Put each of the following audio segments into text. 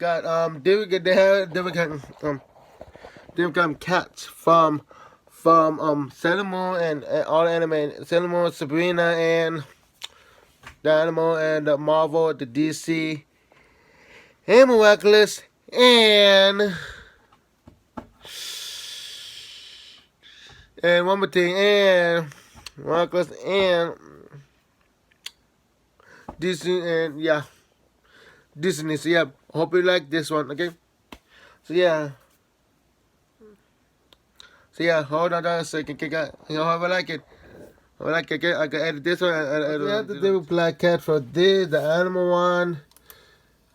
got they got cats from Sailor Moon and all the anime, Sailor Moon, Sabrina, and the animal, and the Marvel, the DC, and Miraculous, and one more thing, and Miraculous, and Disney, and yeah, Disney. So yeah, hope you like this one. Okay, so yeah. So yeah, hold on a second, okay, guys. You know, how I like it. I like it. I can edit this one. We have to do Black Cat for this, the animal one.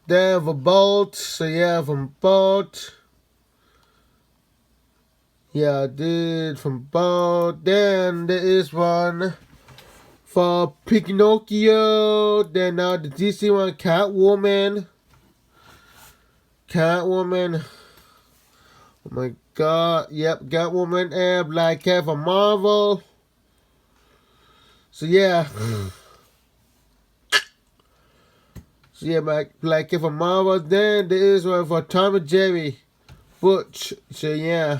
Then for Bolt. So yeah, from Bolt. Yeah, I did from Bolt. Then there is one for Pinocchio. Then now the DC one, Catwoman. Catwoman. Oh my God. Yep, Catwoman and Black Cat for Marvel. So yeah. So yeah, Black Cat for Marvel. Then there is one for Tom and Jerry. Butch. So yeah.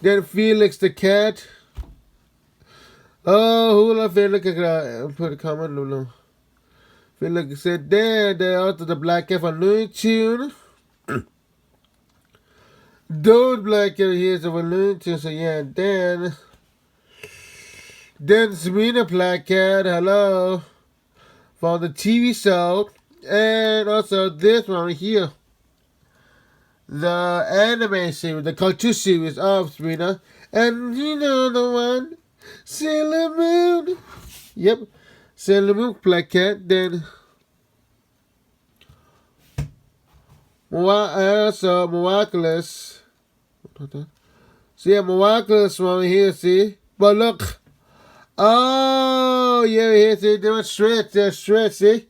Then Felix the cat. Oh, who love Felix? Put a comment below. Felix said there also the Black Cat for Looney Tune. Those Black Cat here is for Looney Tune. So yeah, then Serena Black Cat, hello, for the TV show. And also this one right here, the anime series, the cartoon series of Serena. And you know the one, Sailor Moon. Yep, Sailor Moon Black Cat. Then also Miraculous. See a Miraculous one here, see? But look. Oh, yeah, here, see? They're straight, see?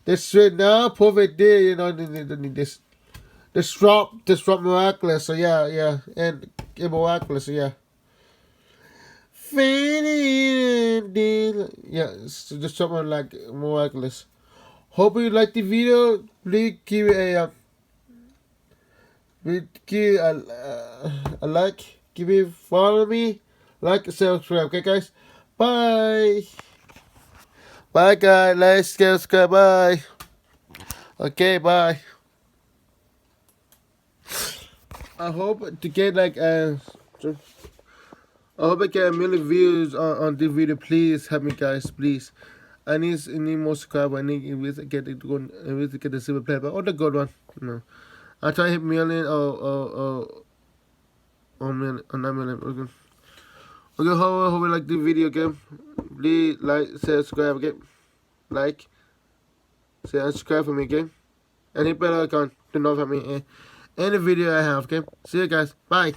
They're straight now. Perfect there, you know, need this. The drop Miraculous, so yeah. And Miraculous, so yeah. Yeah, so just something like Miraculous. Hope you like the video. Please give it a like. Give it, follow me, like and subscribe. Okay, guys. Bye. Bye, guys. Like, subscribe. Bye. Okay, bye. I hope to get like I hope I get a million views on this video. Please help me, guys. Please. I need more subscribers. I need to get the silver player, but the good one. No, I try to hit million or million or 9 million. Okay. Okay, hope you like the video. Okay, please like, subscribe. Okay, like, say, and subscribe for me. Okay, and hit bell icon to notify me any video I have. Okay, see you guys. Bye.